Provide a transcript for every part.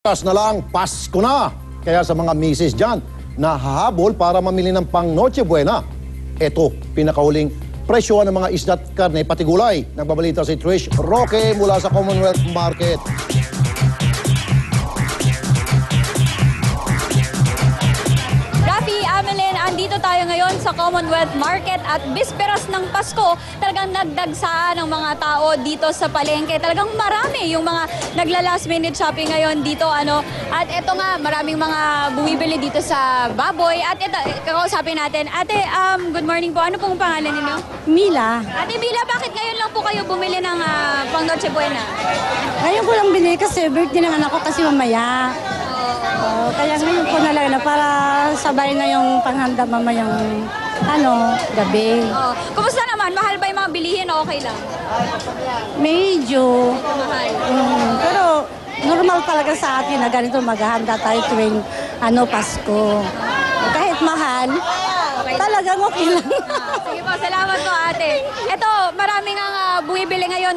Bukas na lang, Pasko na. Kaya sa mga misis dyan, nahahabol para mamili ng pang Noche Buena. Ito, pinakahuling presyo ng mga isda at karne pati gulay. Nagbabalita si Trish Roque mula sa Commonwealth Market. Andito tayo ngayon sa Commonwealth Market at bisperas ng Pasko, talagang nagdagsaan ng mga tao dito sa palengke. Talagang marami yung mga nagla-last minute shopping ngayon dito. At ito nga, maraming mga bumibili dito sa baboy. At ito, kakausapin natin. Ate, good morning po. Ano pong pangalan ninyo? Mila. Ate Mila, bakit ngayon lang po kayo bumili ng pang Noche Buena? Ngayon ko lang binili kasi birthday ng anak ko kasi mamaya. Kaya ngayon ko na lang na para sabay na yung panghanda mamayang gabi. Kumusta naman? Mahal ba yung mga bilihin o okay lang? Medyo. Mahal. Pero normal talaga sa atin na ganito maghahanda tayo tuwing Pasko. Kahit mahal, talagang okay lang. Sige po, salamat po ate. Ito, maraming ang bumibili ngayon.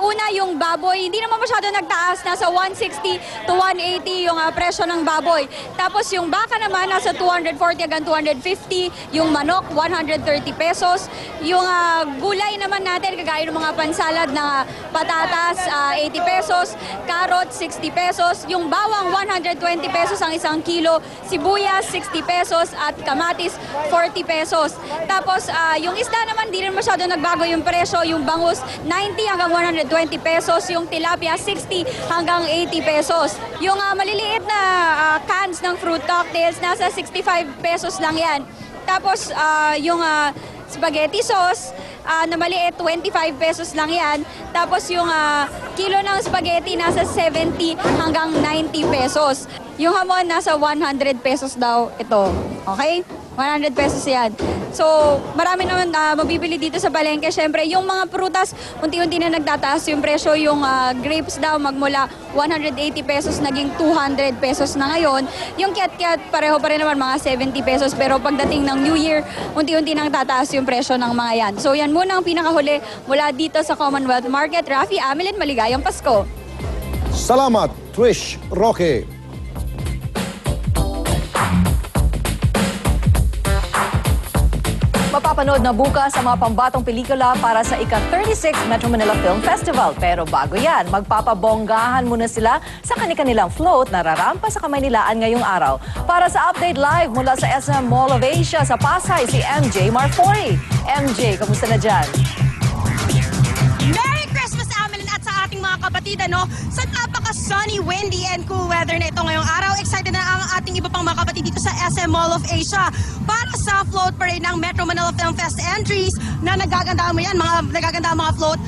Una, yung baboy, hindi naman masyado nagtaas. Nasa 160 to 180 yung presyo ng baboy. Tapos yung baka naman, nasa 240 hanggang 250. Yung manok, 130 pesos. Yung gulay naman natin, kagaya ng mga pansalad na patatas, 80 pesos. Carrot, 60 pesos. Yung bawang, 120 pesos ang isang kilo. Sibuyas, 60 pesos. At kamatis, 40 pesos. Tapos, yung isda naman, di rin masyado nagbago yung presyo. Yung bangus, 90 hanggang 120 pesos. Yung tilapia, 60 hanggang 80 pesos. Yung maliliit na cans ng fruit cocktails, nasa 65 pesos lang yan. Tapos, yung spaghetti sauce, na maliit, 25 pesos lang yan. Tapos, yung kilo ng spaghetti, nasa 70 hanggang 90 pesos. Yung hamon, nasa 100 pesos daw ito. Okay? 100 pesos yan. So, marami naman mabibili dito sa palengke. Siyempre, yung mga prutas, unti-unti na nagtataas yung presyo. Yung grapes daw, magmula 180 pesos, naging 200 pesos na ngayon. Yung kiat-kiat, pareho pa rin naman, mga 70 pesos. Pero pagdating ng New Year, unti-unti nang tataas yung presyo ng mga yan. So, yan muna ang pinakahuli mula dito sa Commonwealth Market. Rafi Amelin, maligayang Pasko. Salamat, Trish Roque. Mapapanood na bukas ang mga pambatong pelikula para sa ika-36 Metro Manila Film Festival. Pero bago yan, magpapabonggahan muna sila sa kanilang float na rarampa sa Kamaynilaan ngayong araw. Para sa update live mula sa SM Mall of Asia sa Pasay, si MJ Marfori. MJ, kamusta na dyan? Merry Christmas, Amelin, at sa ating mga kapatid, sa napaka-sunny, windy, and cool weather na ito ngayong araw. Excited na ang ating iba pang mga kapatid dito sa SM Mall of Asia para sa float parade ng Metro Manila Film Fest entries na nagagandaan mo yan, mga float,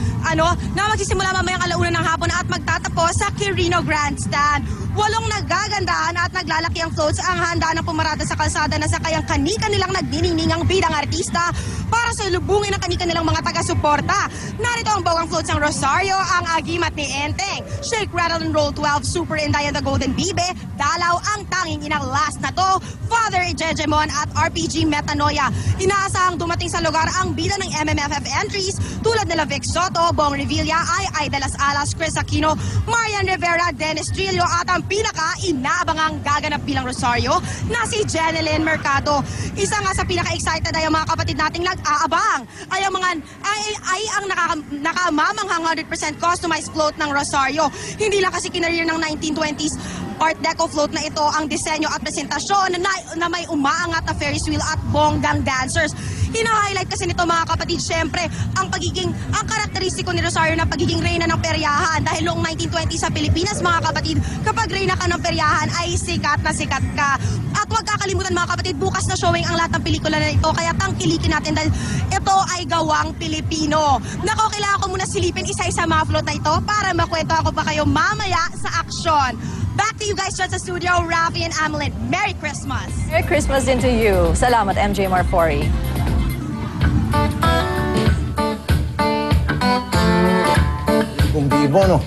na magsisimula mamayang alauna ng hapon at magtatapos sa Quirino Grandstand. 8 nagagandaan at naglalaki ang floats ang handa ng pumarada sa kalsada na sakayang kani-kanilang nagniningningang bilang artista para sa lubungin ng kani-kanilang mga taga-suporta. Narito ang bawang floats ng Rosario, ang Agimat ni Enteng, Shake, Rattle and Roll 12, Super Inday and the Golden Bibe, Dalaw ang tanging inang last na to, Father Jejemon at RPG Metanoia. Inaasahang dumating sa lugar ang bida ng MMFF entries tulad nila Vic Soto, Bong Revilla, Ay de las Alas, Chris Aquino, Marian Rivera, Dennis Trillo at ang pinaka-inaabangang gaganap bilang Rosario na si Jeneline Mercado. Isa nga sa pinaka-excited ay ang mga kapatid nating nag-aabang ay ang nakamamanghang 100% customized float ng Rosario. Hindi lang kasi kinareer ng 1920s Art Deco float na ito ang disenyo at presentasyon na may umaangat na Ferris wheel at bonggang dancers. Hina-highlight kasi nito mga kapatid, syempre, ang karakteristiko ni Rosario na pagiging reyna ng peryahan. Dahil noong 1920 sa Pilipinas mga kapatid, kapag reyna ka ng peryahan ay sikat na sikat ka. At huwag kakalimutan mga kapatid, bukas na showing ang lahat ng pelikula na ito, kaya tangkilikin natin dahil ito ay gawang Pilipino. Nako, kailangan ko muna silipin isa-isa mga float na ito para makwento ako pa kayo mamaya sa aksyon. Back to you guys dyan sa studio, Rafi and Amelin. Merry Christmas! Merry Christmas din to you. Salamat, MJ Marfori. Kung bibo, no?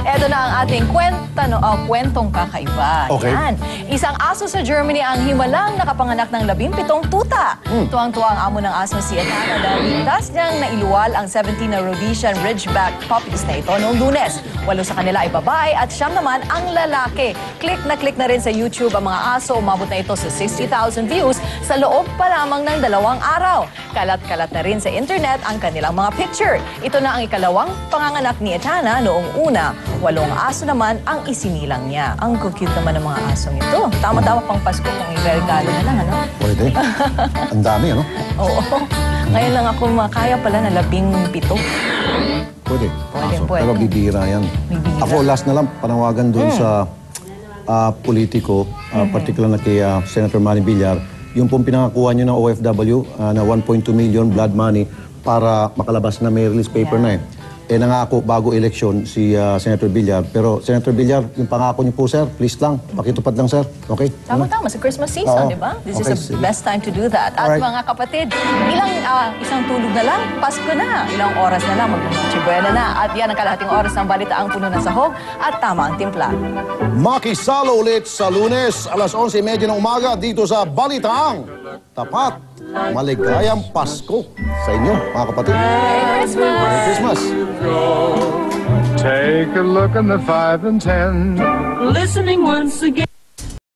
Eto na ang ating kwentong kakaiba. Okay. Yan. Isang aso sa Germany ang himalang nakapanganak ng 17 tuta. Tuwang-tuwa ang amo ng aso si Etana dahil ligtas niyang nailuwal ang 17 na Rhodesian Ridgeback puppies na ito noong Lunes. 8 sa kanila ay babae at 9 naman ang lalaki. Click na rin sa YouTube ang mga aso. Umabot na ito sa 60,000 views sa loob pa lamang ng 2 araw. Kalat-kalat na rin sa internet ang kanilang mga picture. Ito na ang ikalawang panganganak ni Etana noong una. 8 aso naman ang isinilang niya. Ang cute naman ng mga asong ito. Tama-tama pang Pasko kung iregalo na lang, ano? Pwede. Ang dami, ano? Oo. Ngayon lang ako makaya pala na 17. Pwede. Pwede. Pero bibira yan. Bibira. Ako, last na lang, panawagan doon sa politiko, particular na kay Senator Manny Villar, yung pong pinangakuha nyo ng OFW na 1.2 million blood money para makalabas na may release paper na eh. Nangako bago eleksyon si Senator Villar. Pero Senator Villar, yung pangako niyo po, sir, please lang, pakitupad lang, sir. Okay? Tama-tama, sa Christmas season, Oo. di ba? This Okay, is the sige. best time to do that. At Alright. mga kapatid, isang tulog na lang, Pasko na. Ilang oras na lang, mag-Noche Buena na. At yan ang kalahating oras ng balitaang puno ng sahog at tama ang timpla. Makisalo ulit sa Lunes, alas 11:30 ng umaga dito sa Balitaang Tapat. Maligayang Pasko sa inyo, mga kapatid. Merry Christmas! Merry Christmas! Take a look in the 5 and 10. Listening once again.